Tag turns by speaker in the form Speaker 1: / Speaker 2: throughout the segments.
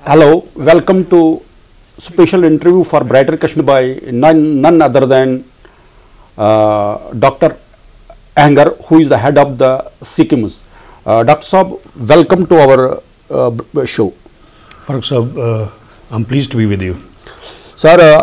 Speaker 1: Hello, welcome to special interview for Brighter Kashmir by none other than Dr. Anger, who is the head of the Sikkims. Dr. Saab, welcome to our show.
Speaker 2: Farooq Saab, I'm pleased to be with you.
Speaker 1: Sir,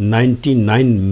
Speaker 2: 99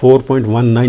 Speaker 2: 4.19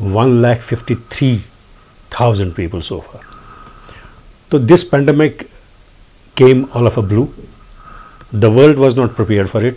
Speaker 2: 1,53,000 people so far. So this pandemic came all of a blue. The world was not prepared for it.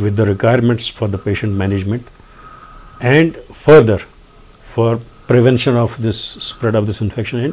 Speaker 2: with the requirements for the patient management and further for prevention of this spread of this infection and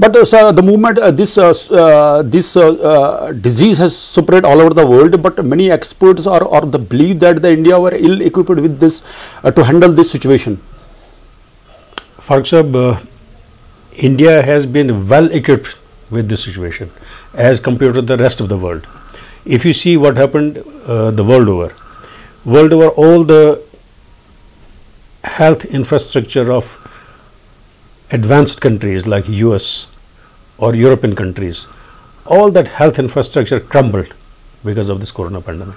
Speaker 1: But sir, the moment this disease has spread all over the world, but many experts are the believe that the India were ill equipped with this to handle this situation.
Speaker 2: Farooq Sahab, India has been well equipped with this situation as compared to the rest of the world. If you see what happened the world over, all the health infrastructure of advanced countries like US or European countries, all that health infrastructure crumbled because of this corona pandemic.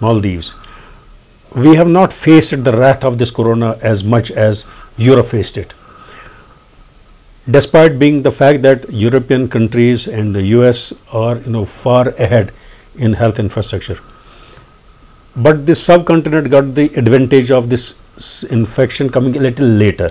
Speaker 2: Maldives, we have not faced the wrath of this corona as much as Europe faced it. Despite being the fact that European countries and the US are far ahead in health infrastructure, but this subcontinent got the advantage of this infection coming a little later.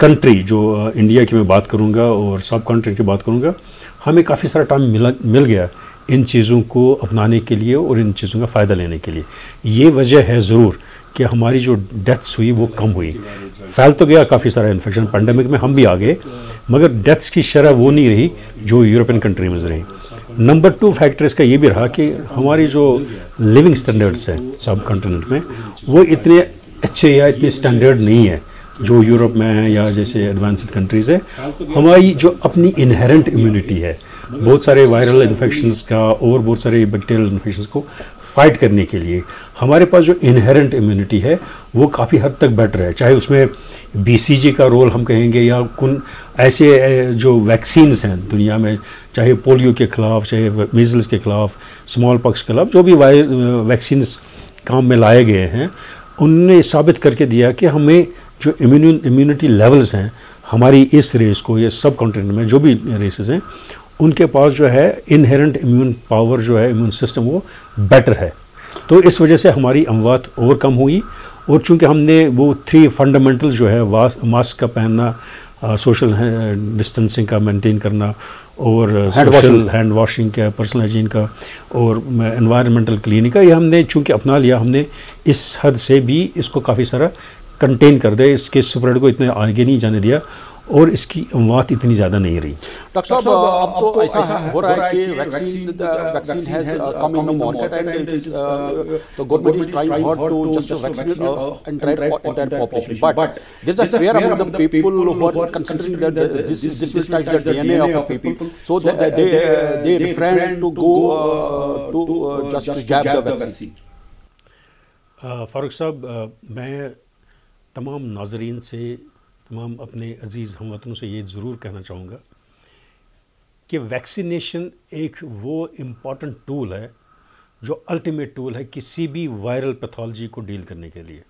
Speaker 2: Country جو India کی میں بات کروں گا اور سب country کی بات کروں گا، ہمیں کافی سارا ٹائم مل گیا ان چیزوں کو اپنانے کے لیے اور ان چیزوں کا فائدہ لینے کے لیے. یہ وجہ ہے ضرور کہ ہماری جو ڈیتھس ہوئی وہ کم ہوئی. پھیل تو گیا کافی سارا انفیکشن، پینڈیمک میں ہم بھی آ گئے، مگر ڈیتھس کی شرح وہ نہیں رہی جو یورپین کنٹری میں رہی. نمبر 2 فیکٹر اس کا یہ بھی رہا کہ ہماری جو لیونگ سٹینڈرڈس ہیں سب کنٹیننٹ میں وہ اتنے اچھے یا اتنے سٹینڈرڈ نہیں ہے جو یورپ میں ہیں یا جیسے ایڈوانسڈ کنٹریز ہے. ہماری جو اپنی انہیرنٹ امیونٹی ہے بہت سارے وائرل انفیکشنز کا اور بہت سارے بیکٹیریل انفیکشنز کو فائٹ کرنے کے لیے ہمارے پاس جو انہیرنٹ امیونٹی ہے وہ کافی حد تک بیٹر ہے. چاہے اس میں BCG کا رول ہم کہیں گے یا کن ایسے جو ویکسینز ہیں دنیا میں، چاہے پولیو کے خلاف، چاہے میزلز کے خلاف، اسمال پاکس کے خلاف، جو بھی ویکسینز کام میں لائے گئے ہیں، ان نے ثابت کر کے دیا کہ ہمیں جو امیونٹی لیولز ہیں ہماری اس ریس کو، یہ سب کانٹیننٹ میں جو بھی ریسز ہیں ان کے پاس جو ہے انہیرنٹ امیون پاور جو ہے امیون سسٹم وہ بیٹر ہے. تو اس وجہ سے ہماری اموات اور کم ہوئی. اور چونکہ ہم نے وہ 3 فنڈامنٹل جو ہے ماسک کا پہننا، سوشل ڈسٹینسنگ کا مینٹین کرنا، اور سوشل ہینڈ واشنگ کا، پرسنل ہائجین کا، اور انوائرمنٹل کلیننگ کا، یہ ہم نے چونکہ اپنا لیا، ہم نے اس حد سے بھی اس کو کافی سارا کنٹین کر دے، اس کے اسپریڈ کو اتنے آگے نہیں جانے دیا اور اس کی اموات اتنی زیادہ نہیں رہی.
Speaker 1: ڈاکٹر صاحب اب تو ایسا ہو رہا ہے کہ vaccine has come in the market and the government is trying hard to just vaccinate entire population, but there's a fear among the people who are considering that this will touch the DNA of the people, so they refrain to go to just jab the vaccine.
Speaker 2: فاروق صاحب، میں تمام ناظرین سے، تمام اپنے عزیز ہم وطنوں سے یہ ضرور کہنا چاہوں گا کہ ویکسینیشن ایک وہ امپورٹنٹ ٹول ہے جو الٹیمیٹ ٹول ہے کسی بھی وائرل پیتھولوجی کو ڈیل کرنے کے لیے،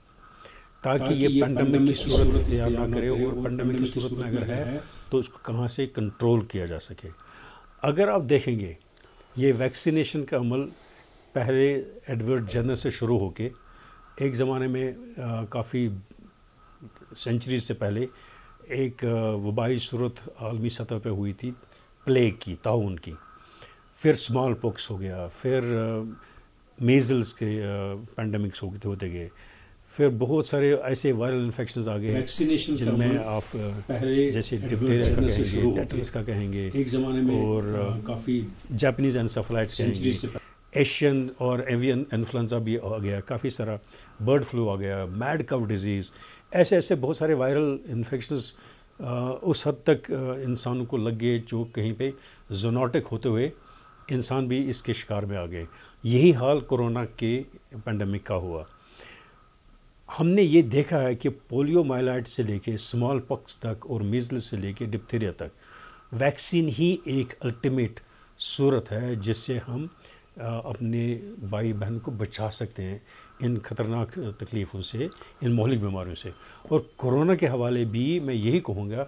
Speaker 2: تاکہ یہ پینڈیمک کی صورت اختیار نہ کرے، اور پینڈیمک کی صورت میں اگر ہے تو اس کو کہاں سے کنٹرول کیا جا سکے. اگر آپ دیکھیں گے یہ ویکسینیشن کا عمل پہلے ایڈورڈ جنر سے شروع ہو کے ایک زمانے میں کافی سینچریز سے پہلے ایک وبائی صورت عالمی سطح پہ ہوئی تھی، پلیگ کی، طاعون کی، پھر اسمال پوکس ہو گیا، پھر میزلز کے پینڈیمکس ہوتے گئے، پھر بہت سارے ایسے وائرل انفیکشنز آ گئے جن میں آپ جیسے ڈپتیریا کا کہیں گے، ٹیٹنس کا کہیں گے، ایک زمانے میں اور کافی جاپنیز انسیفلائٹس کہیں گے، ایشین اور ایوین انفلوئنزا بھی آ گیا، کافی سارا برڈ فلو آ گیا، میڈ کاؤ ڈیزیز، ایسے بہت سارے وائرل انفیکشنز اس حد تک انسانوں کو لگ گئے جو کہیں پہ زونوٹک ہوتے ہوئے انسان بھی اس کے شکار میں آ گئے. یہی حال کورونا کے پینڈیمک کا ہوا. ہم نے یہ دیکھا ہے کہ پولیو مائلائٹ سے لے کے اسمال پاکس تک اور میزلز سے لے کے ڈپتیریا تک ویکسین ہی ایک الٹیمیٹ صورت ہے جس سے ہم اپنے بھائی بہن کو بچا سکتے ہیں ان خطرناک تکلیفوں سے، ان مہلک بیماریوں سے. اور کورونا کے حوالے بھی میں یہی کہوں گا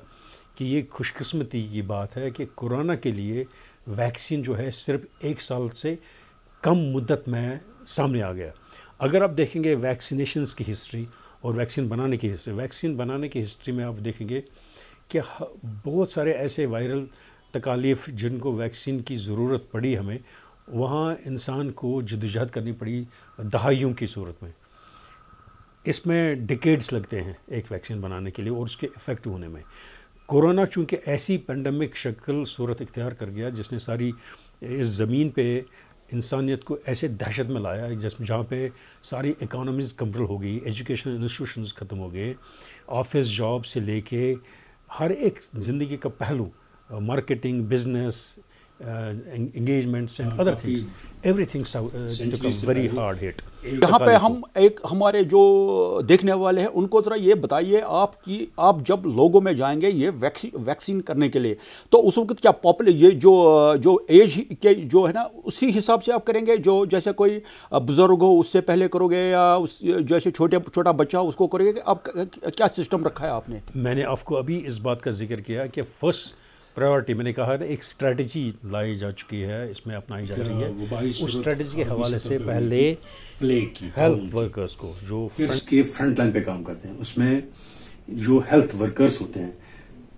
Speaker 2: کہ یہ خوش قسمتی کی بات ہے کہ کورونا کے لیے ویکسین جو ہے صرف 1 سال سے کم مدت میں سامنے آ گیا. اگر آپ دیکھیں گے ویکسینیشنز کی ہسٹری اور ویکسین بنانے کی ہسٹری میں آپ دیکھیں گے کہ بہت سارے ایسے وائرل تکالیف جن کو ویکسین کی ضرورت پڑی ہمیں، وہاں انسان کو جدوجہد کرنی پڑی دہائیوں کی صورت میں. اس میں ڈیکیڈز لگتے ہیں ایک ویکسین بنانے کے لیے اور اس کے افیکٹو ہونے میں. کورونا چونکہ ایسی پینڈیمک شکل صورت اختیار کر گیا جس نے ساری اس زمین پہ انسانیت کو ایسے دہشت میں لایا جہاں پہ ساری اکانومیز کمپل ہو گئی، ایجوکیشن انسٹیٹیوشنز ختم ہو گئے، آفس جاب سے لے کے ہر ایک زندگی کا پہلو، marketing, business, engagements and other things, everything took a very hard hit.
Speaker 1: یہاں پہ ہم ایک ہمارے جو دیکھنے والے ہیں ان کو ذرا یہ بتائیے آپ جب لوگوں میں جائیں گے یہ ویکسین کرنے کے لیے تو اس وقت کیا یہ جو ایج کے جو ہے نا اسی حساب سے آپ کریں گے، جو جیسے کوئی بزرگ ہو اس سے پہلے کرو گے یا جیسے چھوٹا بچہ ہو اس کو کرو گے؟ اب کیا سسٹم رکھا ہے آپ نے؟
Speaker 2: میں نے آپ کو ابھی اس بات کا ذکر کیا کہ فرسٹ پرائیورٹی میں نے کہا ہے ایک اسٹریٹجی لائی جا چکی ہے، اس میں اپنائی جا رہی ہے. اس اسٹریٹجی کے حوالے سے پہلے ہیلتھ ورکرز کو جو فرنٹ لائن پہ کام کرتے ہیں، اس میں جو ہیلتھ ورکرز ہوتے ہیں,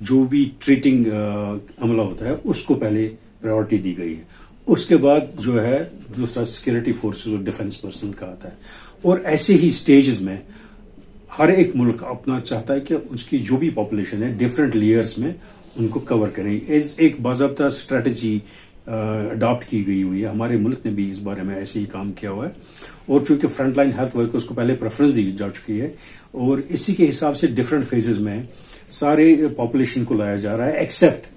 Speaker 2: جو بھی ٹریٹنگ عملہ ہوتا ہے, اس کو پہلے پرائیورٹی دی گئی ہے. اس کے بعد جو ہے دوسرا سیکورٹی فورسز اور ڈیفنس پرسن کا آتا ہے. اور ایسے ہی سٹیجز میں ہر ایک ملک اپنا چاہتا ہے کہ اس کی جو بھی پاپولیشن ہے ڈفرینٹ لیئرز میں ان کو کور کریں. ایک باضابطہ اسٹریٹجی اڈاپٹ کی گئی ہوئی ہے. ہمارے ملک نے بھی اس بارے میں ایسے ہی کام کیا ہوا ہے, اور چونکہ فرنٹ لائن ہیلتھ ورکرز کو پہلے پریفرنس دی جا چکی ہے, اور اسی کے حساب سے ڈفرینٹ فیزز میں سارے پاپولیشن کو لایا جا رہا ہے, ایکسیپٹ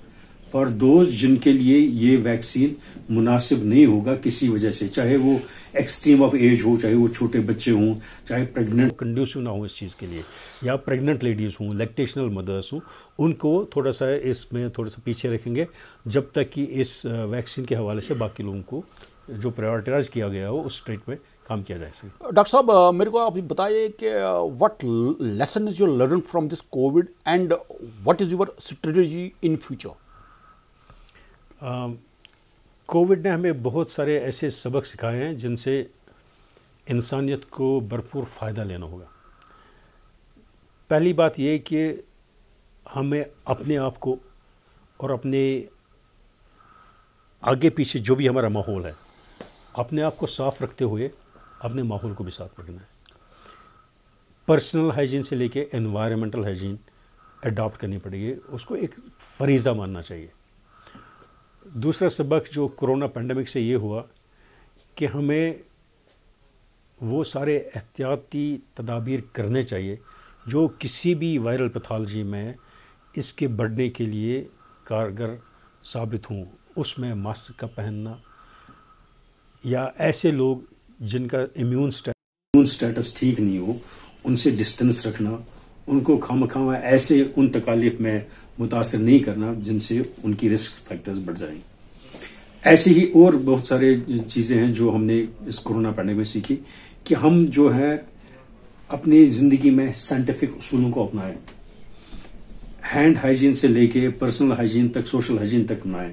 Speaker 2: فار دوز جن کے لیے یہ ویکسین مناسب نہیں ہوگا کسی وجہ سے, چاہے وہ ایکسٹریم آف ایج ہو, چاہے وہ چھوٹے بچے ہوں, چاہے پریگننٹ
Speaker 3: کنڈیوسو نہ ہوں اس چیز کے لیے, یا پریگننٹ لیڈیز ہوں, لیکٹیشنل مدرس ہوں, ان کو تھوڑا سا اس میں تھوڑا سا پیچھے رکھیں گے جب تک کہ اس ویکسین کے حوالے سے باقی لوگوں کو جو پرائیورٹائز کیا گیا ہو اس اسٹیٹ میں کام کیا جائے سکے.
Speaker 1: ڈاکٹر صاحب میرے کو آپ بتائیے کہ what lessons you learn from this Covid and what is your strategy in future.
Speaker 3: Covid نے ہمیں بہت سارے ایسے سبق سکھائے ہیں جن سے انسانیت کو بھرپور فائدہ لینا ہوگا. پہلی بات یہ کہ ہمیں اپنے آپ کو اور اپنے آگے پیچھے جو بھی ہمارا ماحول ہے اپنے آپ کو صاف رکھتے ہوئے اپنے ماحول کو بھی صاف رکھنا ہے. پرسنل ہائیجین سے لے کے انوائرمنٹل ہائیجین اڈاپٹ کرنی پڑے گی, اس کو ایک فریضہ ماننا چاہیے. دوسرا سبق جو کرونا پینڈیمک سے یہ ہوا کہ ہمیں وہ سارے احتیاطی تدابیر کرنے چاہیے جو کسی بھی وائرل پیتھالوجی میں اس کے بڑھنے کے لیے کارگر ثابت ہوں. اس میں ماسک کا پہننا, یا ایسے لوگ جن کا امیون
Speaker 2: اسٹیٹس ٹھیک نہیں ہو ان سے ڈسٹنس رکھنا, ان کو خواہ ایسے ان تکالیف میں متاثر نہیں کرنا جن سے ان کی رسک فیکٹرز بڑھ جائیں. ایسے ہی اور بہت سارے چیزیں ہیں جو ہم نے اس کورونا پینڈیمک میں سیکھی کہ ہم جو ہے اپنی زندگی میں سائنٹیفک اصولوں کو اپنائیں, ہینڈ ہائیجین سے لے کے پرسنل ہائیجین تک, سوشل ہائیجین تک اپنائیں.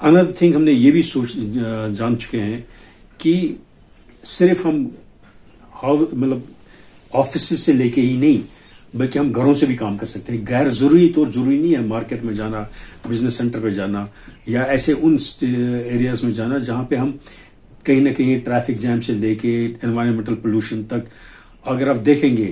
Speaker 2: اندر تھنگ ہم نے یہ بھی جان چکے ہیں کہ صرف ہم مطلب آفیسز سے لے کے ہی نہیں بلکہ ہم گھروں سے بھی کام کر سکتے ہیں. غیر ضروری طور ضروری نہیں ہے مارکیٹ میں جانا, بزنس سینٹر پہ جانا, یا ایسے ان ایریاز میں جانا جہاں پہ ہم کہیں نہ کہیں ٹریفک جیم سے لے کے انوائرمنٹل پولوشن تک. اگر آپ دیکھیں گے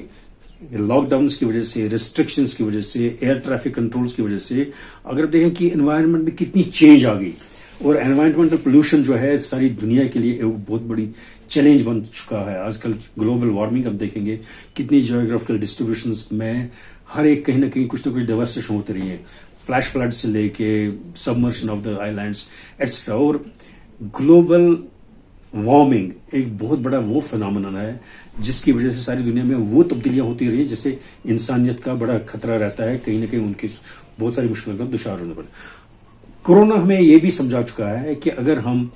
Speaker 2: لاک ڈاؤنس کی وجہ سے, ریسٹرکشنز کی وجہ سے, ایئر ٹریفک کنٹرولز کی وجہ سے, اگر آپ دیکھیں کہ انوائرمنٹ میں کتنی چینج آ گئی, اور انوائرمنٹل پولوشن جو ہے ساری دنیا کے لیے ایک بہت بڑی چیلنج بن چکا ہے. آج کل گلوبل وارمنگ آپ دیکھیں گے کتنی جیوگرافیکل ڈسٹریبیوشنز میں ہر ایک کہیں نہ کہیں کچھ نہ کچھ ڈائیورسیشن ہوتی رہی ہے, فلیش فلڈ سے لے کے سبمرشن of the I lands etcetera. اور گلوبل وارمنگ ایک بہت بڑا وہ فنامنا ہے جس کی وجہ سے ساری دنیا میں وہ تبدیلیاں ہوتی رہی ہیں جس سے انسانیت کا بڑا خطرہ رہتا ہے, کہیں نہ کہیں ان کی بہت ساری مشکلات کا دشوار ہونے پڑے. کورونا ہمیں یہ بھی سمجھا چکا ہے کہ اگر ہم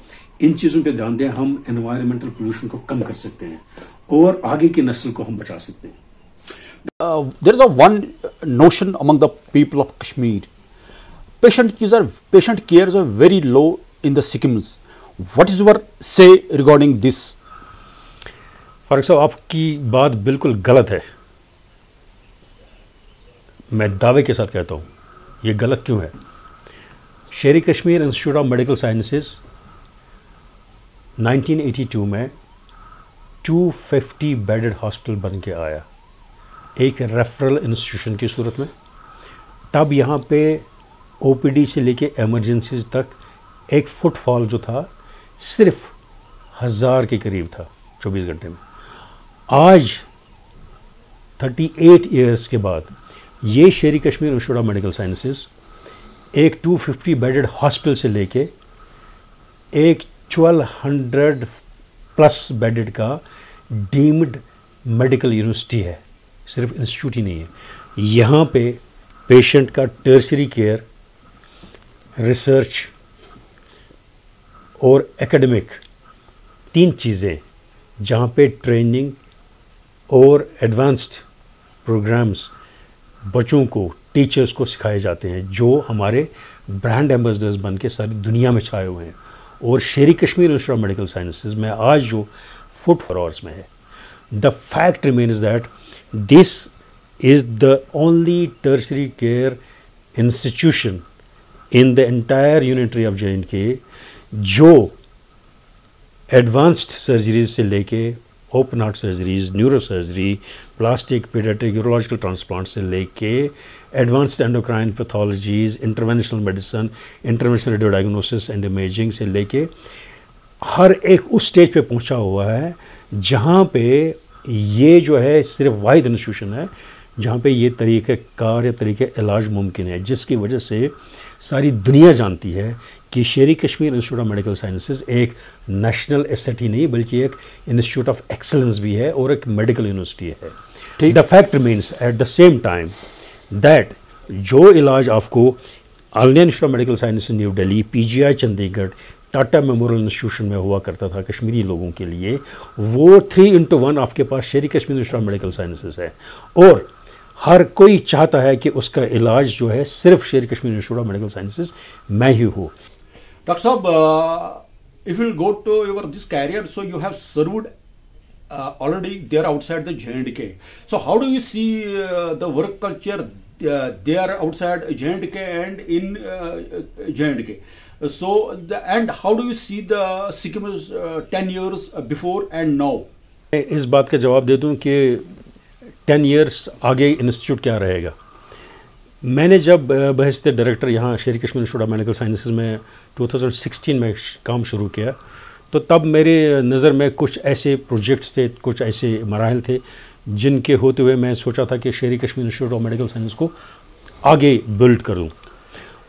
Speaker 2: ان چیزوں پہ دھیان دیں ہم انوائرمنٹل پولوشن کو کم کر سکتے ہیں اور آگے کی نسل کو ہم بچا سکتے ہیں.
Speaker 1: There is a one notion among the people of Kashmir. Patient cares are very low in the Sikkims. What is your say regarding this?
Speaker 3: فاروق صاحب آپ کی بات بالکل غلط ہے. میں دعوے کے ساتھ کہتا ہوں یہ غلط کیوں ہے. Sheri Kashmir Institute of Medical Sciences 1982 میں 250 بیڈڈ ہاسپٹل بن کے آیا ایک ریفرل انسٹیٹیوشن کی صورت میں. تب یہاں پہ او پی ڈی سے لے کے ایمرجنسیز تک ایک فٹ فال جو تھا صرف 1000 کے قریب تھا 24 گھنٹے میں. آج 38 ایئرس کے بعد یہ Sheri Kashmir Institute of Medical Sciences ایک 250 بیڈڈ ہاسپٹل سے لے کے ایک 1200 پلس بیڈڈ کا ڈیمڈ میڈیکل یونیورسٹی ہے. صرف انسٹیٹیوٹ ہی نہیں ہے, یہاں پہ پیشنٹ کا ٹرشری کیئر, ریسرچ اور ایکیڈمک 3 چیزیں جہاں پہ ٹریننگ اور ایڈوانسڈ پروگرامز بچوں کو, ٹیچرز کو سکھائے جاتے ہیں جو ہمارے برانڈ ایمبیسڈرز بن کے ساری دنیا میں چھائے ہوئے ہیں. اور Sheri Kashmir Institute of Medical Sciences میں آج جو فٹ فارورڈس میں ہے, the fact remains that this
Speaker 2: is the only tertiary care institution in the entire unitary of J&K جو ایڈوانسڈ سرجریز سے لے کے open heart surgeries, neuro surgery, plastic, paediatric, urological transplant سے لے کے advanced endocrine pathologies, interventional medicine, interventional radio diagnosis and imaging سے لے کے ہر ایک اس سٹیج پہ پہنچا ہوا ہے جہاں پہ یہ جو ہے صرف واحد انسٹیٹیوشن ہے جہاں پہ یہ طریقہ کار یا طریقہ علاج ممکن ہے, جس کی وجہ سے ساری دنیا جانتی ہے کہ Sheri Kashmir Institute of Medical Sciences ایک نیشنل ایسٹ ہی نہیں بلکہ ایک انسٹیٹیوٹ آف ایکسلنس بھی ہے اور ایک میڈیکل یونیورسٹی ہے. The fact means at the same time that جو علاج آپ کو آلیا Institute of Medical Sciences New Delhi, P G I Chandigarh, Tata memorial institution میں ہوا کرتا تھا کشمیری لوگوں کے لیے, وہ 3:1 آپ کے پاس Sheri Kashmir Institute of Medical Sciences ہے. اور ہر کوئی چاہتا ہے کہ اس کا علاج جو ہے صرف Sheri Kashmir Institute of Medical Sciences میں ہی ہو.
Speaker 1: ڈاکٹر صاحب, if you go to your this career, so you have served already there outside the J&K. So how do you see the work culture there outside J&K and in J&K? So and how do you see the Sikkims 10 years before and now?
Speaker 2: اس بات کا جواب دے دوں کہ 10 years آگے institute کیا رہے گا. میں نے جب بحیثیت ڈائریکٹر یہاں Sheri Kashmir Institute of Medical Sciences میں 2016 میں کام شروع کیا تو تب میرے نظر میں کچھ ایسے پروجیکٹس تھے, کچھ ایسے مراحل تھے جن کے ہوتے ہوئے میں سوچا تھا کہ Sheri Kashmir Institute of Medical Science کو آگے بلڈ کروں.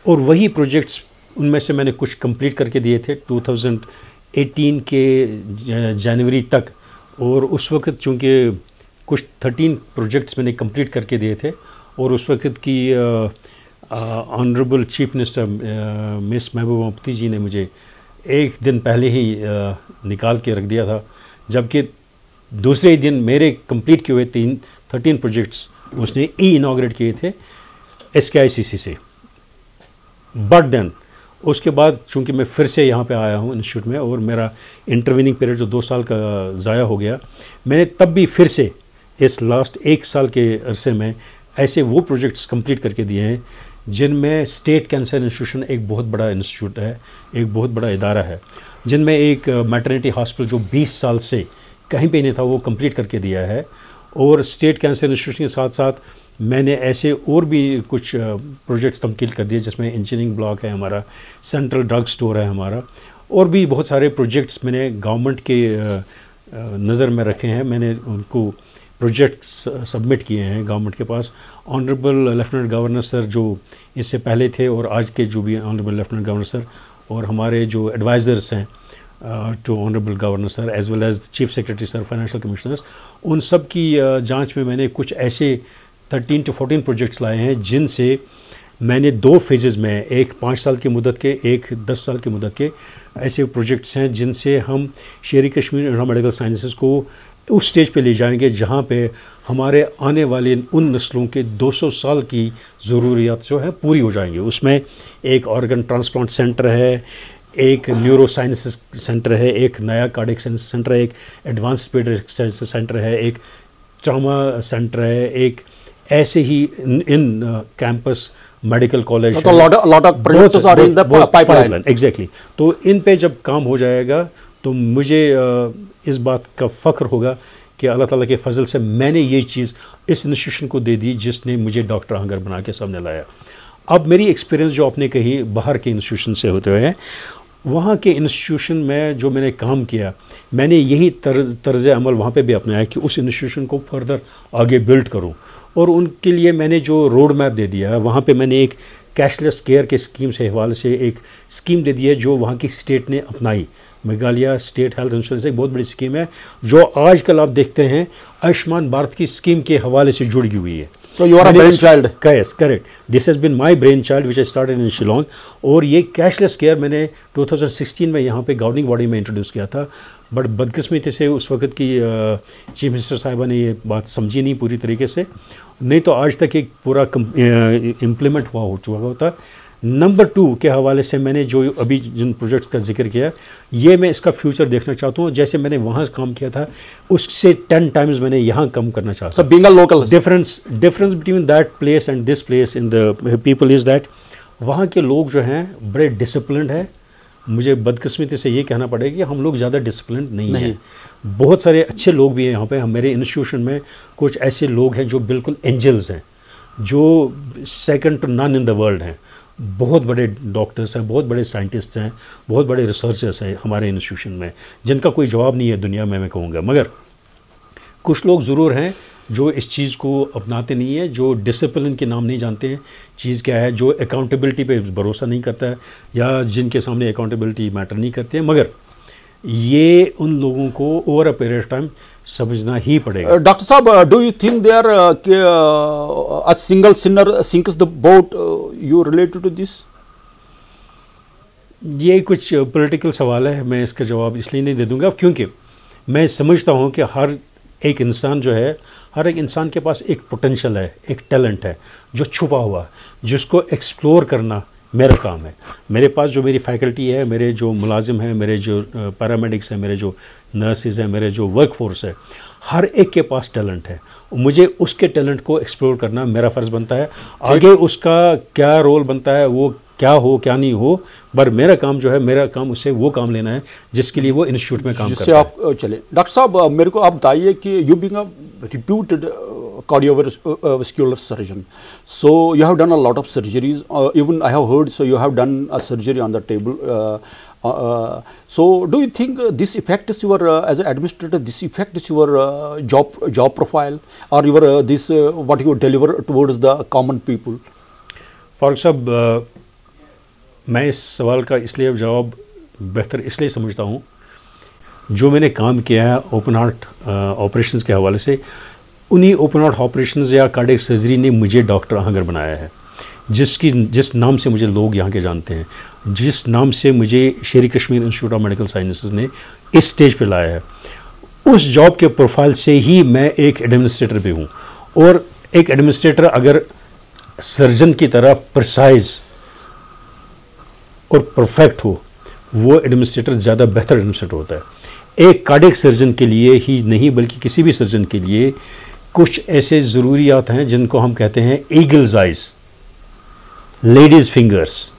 Speaker 2: اور وہی پروجیکٹس ان میں سے میں نے کچھ کمپلیٹ کر کے دیے تھے 2018 کے جنوری تک. اور اس وقت چونکہ کچھ 13 پروجیکٹس میں نے کمپلیٹ کر کے دیے تھے اور اس وقت کی آنریبل چیف منسٹر مس محبوبہ مفتی جی نے مجھے ایک دن پہلے ہی نکال کے رکھ دیا تھا, جبکہ دوسرے ہی دن میرے کمپلیٹ کیے ہوئے 13 پروجیکٹس اس نے انوگریٹ کیے تھے SKICC سے. بٹ دین اس کے بعد چونکہ میں پھر سے یہاں پہ آیا ہوں انسٹیٹیوٹ میں اور میرا انٹرویننگ پیریڈ جو 2 سال کا ضائع ہو گیا, میں نے تب بھی پھر سے اس لاسٹ 1 سال کے عرصے میں ایسے وہ پروجیکٹس کمپلیٹ کر کے دیے ہیں جن میں اسٹیٹ کینسر انسٹیٹیوشن ایک بہت بڑا انسٹیٹیوٹ ہے, ایک بہت بڑا ادارہ ہے, جن میں ایک میٹرنیٹی ہاسپٹل جو 20 سال سے کہیں پہ نہیں تھا وہ کمپلیٹ کر کے دیا ہے. اور اسٹیٹ کینسر انسٹیٹیوشن کے ساتھ ساتھ میں نے ایسے اور بھی کچھ پروجیکٹس کمپلیٹ کر دیے جس میں انجینئرنگ بلاک ہے ہمارا, سینٹرل ڈرگ سٹور ہے ہمارا, اور بھی بہت سارے پروجیکٹس میں نے گورنمنٹ کے نظر میں رکھے ہیں. میں نے ان کو پروجیکٹ سبمٹ کیے ہیں گورنمنٹ کے پاس. آنریبل لیفٹیننٹ گورنر سر جو اس سے پہلے تھے اور آج کے جو بھی آنریبل لیفٹیننٹ گورنر سر اور ہمارے جو ایڈوائزرس ہیں to honourable governor sir as well as chief secretary sir, financial commissioners, ان سب کی جانچ میں نے کچھ ایسے 13 to 14 پروجیکٹس لائے ہیں جن سے میں نے 2 فیزز میں, ایک 5 سال کی مدت کے, ایک 10 سال کی مدت کے ایسے پروجیکٹس ہیں جن سے ہم Sheri Kashmir Institute of Medical Sciences کو اس سٹیج پہ لے جائیں گے جہاں پہ ہمارے آنے والے ان نسلوں کے 200 سال کی ضروریات جو ہے پوری ہو جائیں گے. اس میں ایک آرگن ٹرانسپلانٹ سینٹر ہے, ایک نیورو سائنسز سینٹر ہے, ایک نیا کارڈک سائنس سینٹر ہے, ایک ایڈوانس پیڈیاٹرک سائنس سینٹر ہے, ایک ٹراما سینٹر ہے, ایک ایسے ہی ان کیمپس میڈیکل کالج. ایگزیکٹلی. تو ان پہ جب کام ہو جائے گا تو مجھے اس بات کا فخر ہوگا کہ اللہ تعالیٰ کے فضل سے میں نے یہ چیز اس انسٹیٹیوشن کو دے دی جس نے مجھے ڈاکٹر آہنگر بنا کے سامنے لایا. اب میری ایکسپیرینس جو آپ نے کہی باہر کے انسٹیٹیوشن سے ہوتے ہوئے ہیں, وہاں کے انسٹیٹیوشن میں جو میں نے کام کیا میں نے یہی طرز عمل وہاں پہ بھی اپنایا کہ اس انسٹیٹیوشن کو فردر آگے بلڈ کروں. اور ان کے لیے میں نے جو روڈ میپ دے دیا ہے وہاں پہ میں نے ایک کیش لیس کیئر کے اسکیم سے حوالے سے ایک اسکیم دے دی ہے جو وہاں کی اسٹیٹ نے اپنائی. میگھالیہ اسٹیٹ ہیلتھ انشورنس ایک بہت بڑی اسکیم ہے جو آج کل آپ دیکھتے ہیں آیوشمان بھارت کی اسکیم کے حوالے سے جڑی ہوئی ہے.
Speaker 1: So you are a brainchild.
Speaker 2: Yes, correct. This has been my brainchild which I started in Shillong. اور یہ کیش لیس کیئر میں نے 2016 میں یہاں پہ گورننگ باڈی میں انٹروڈیوس کیا تھا. بٹ بدقسمتی سے اس وقت کی چیف منسٹر صاحبہ نے یہ بات سمجھی نہیں پوری طریقے سے, نہیں تو آج تک ایک پورا امپلیمنٹ ہوا ہو چکا ہوتا.
Speaker 3: نمبر 2 کے حوالے سے میں نے جو ابھی جن پروجیکٹس کا ذکر کیا یہ میں اس کا فیوچر دیکھنا چاہتا ہوں. جیسے میں نے وہاں کام کیا تھا اس سے 10 ٹائمز میں نے یہاں کام کرنا چاہتا ہوں.
Speaker 1: being a local,
Speaker 3: difference between that place and this place in the people is that وہاں کے لوگ جو ہیں بڑے ڈسپلنڈ ہیں. مجھے بدقسمتی سے یہ کہنا پڑے گا کہ ہم لوگ زیادہ ڈسپلنڈ نہیں ہیں. بہت سارے اچھے لوگ بھی ہیں یہاں پہ. میرے انسٹیٹیوشن میں کچھ ایسے لوگ ہیں جو بالکل اینجلز ہیں, جو سیکنڈ ٹو نن ان دا ورلڈ ہیں. بہت بڑے ڈاکٹرس ہیں, بہت بڑے سائنٹسٹ ہیں, بہت بڑے ریسرچرس ہیں ہمارے انسٹیٹیوشن میں, جن کا کوئی جواب نہیں ہے دنیا میں کہوں گا. مگر کچھ لوگ ضرور ہیں جو اس چیز کو اپناتے نہیں ہیں, جو ڈسپلن کے نام نہیں جانتے ہیں چیز کیا ہے, جو اکاؤنٹیبلٹی پہ بھروسہ نہیں کرتا ہے, یا جن کے سامنے اکاؤنٹیبلٹی میٹر نہیں کرتے ہیں. مگر یہ ان لوگوں کو over a period of time سمجھنا ہی پڑے گا.
Speaker 1: ڈاکٹر صاحب, do you think they are a single sinner sinks the boat, you related to this?
Speaker 3: یہ کچھ پولیٹیکل سوال ہے, میں اس کا جواب اس لیے نہیں دے دوں گا کیونکہ میں سمجھتا ہوں کہ ہر ایک انسان جو ہے, ہر ایک انسان کے پاس ایک پوٹینشل ہے, ایک ٹیلنٹ ہے جو چھپا ہوا, جس کو ایکسپلور کرنا میرا کام ہے. میرے پاس جو میری فیکلٹی ہے, میرے جو ملازم ہیں, میرے جو پیرامیڈکس ہیں, میرے جو نرسز ہیں, میرے جو ورک فورس ہے, ہر ایک کے پاس ٹیلنٹ ہے. مجھے اس کے ٹیلنٹ کو ایکسپلور کرنا میرا فرض بنتا ہے. آگے اس کا کیا رول بنتا ہے, وہ کیا ہو کیا نہیں ہو, پر میرا کام جو ہے, میرا کام اسے وہ کام لینا ہے جس کے لیے وہ انسٹیٹیوٹ میں کام کرتا ہے.
Speaker 1: آپ چلیں ڈاکٹر صاحب, میرے کو آپ بتائیے کہ you being a reputed cardiovascular surgeon, so you have done a lot of surgeries, even I have heard, so you have done a surgery on the table, so do you think this affects your as an administrator, this affects your job profile, or your this what you deliver towards the common people?
Speaker 3: فاروق صاحب, میں اس سوال کا اس لیے جواب بہتر اس لیے سمجھتا ہوں, جو میں نے کام کیا ہے اوپن ہارٹ آپریشنز کے حوالے سے, انہی اوپن ہارٹ آپریشنز یا کارڈیک سرجری نے مجھے ڈاکٹر آہنگر بنایا ہے, جس نام سے مجھے لوگ یہاں کے جانتے ہیں, جس نام سے مجھے شیر Kashmir Institute of Medical sciences نے اس سٹیج پہ لایا ہے. اس جاب کے پروفائل سے ہی میں ایک ایڈمنسٹریٹر بھی ہوں, اور ایک ایڈمنسٹریٹر اگر سرجن کی طرح پرسائز اور پرفیکٹ ہو, وہ ایڈمنسٹریٹر زیادہ بہتر ایڈمنسٹریٹر ہوتا ہے. ایک کارڈیک سرجن کے لیے ہی نہیں بلکہ کسی بھی سرجن کے لیے کچھ ایسے ضروریات ہیں جن کو ہم کہتے ہیں eagle's eyes, ladies fingers,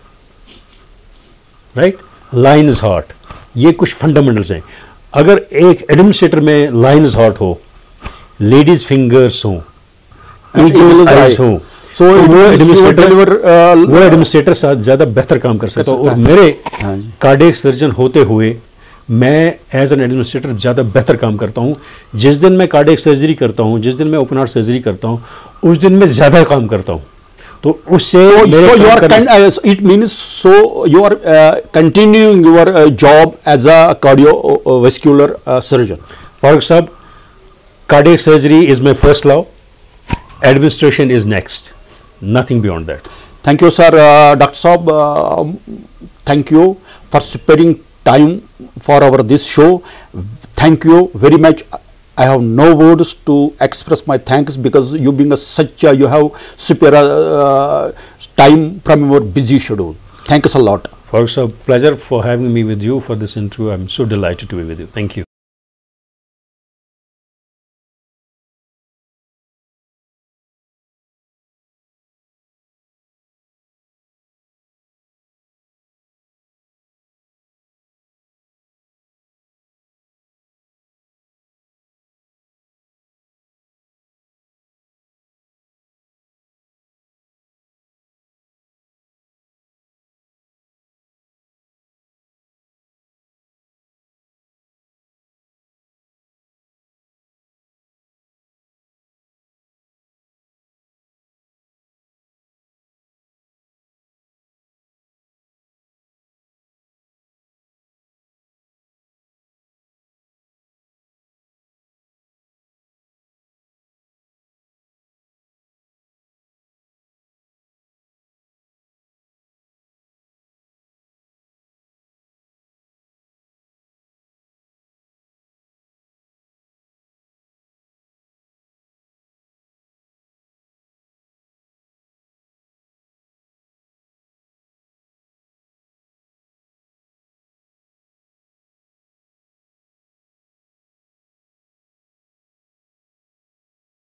Speaker 3: right, lion's heart, یہ کچھ فنڈامنٹلز ہیں. اگر ایک ایڈمنسٹریٹر میں لائنز ہارٹ ہو, لیڈیز فنگرز ہوں, ایگلز آئیز ہوں, وہ ایڈمنسٹریٹر زیادہ بہتر کام کر سکتا ہوں. اور میرے کارڈیک سرجن ہوتے ہوئے میں ایز این ایڈمنسٹریٹر زیادہ بہتر کام کرتا ہوں. جس دن میں کارڈیک سرجری کرتا ہوں, جس دن میں اوپن ہارٹ سرجری کرتا ہوں, اس دن میں زیادہ کام کرتا ہوں. تو اس سے
Speaker 1: it means so you are continuing your job as a cardiovascular surgeon.
Speaker 3: فاروق صاحب, cardiac surgery is my first love, administration is next, nothing beyond that.
Speaker 1: Thank you sir. Dr. Saab, thank you for sparing time for our this show. Thank you very much. I have no words to express my thanks, because you being you have spare time from your busy schedule. Thank you a lot.
Speaker 3: Faruq sir, pleasure for having me with you for this interview. I'm so delighted to be with you. Thank you.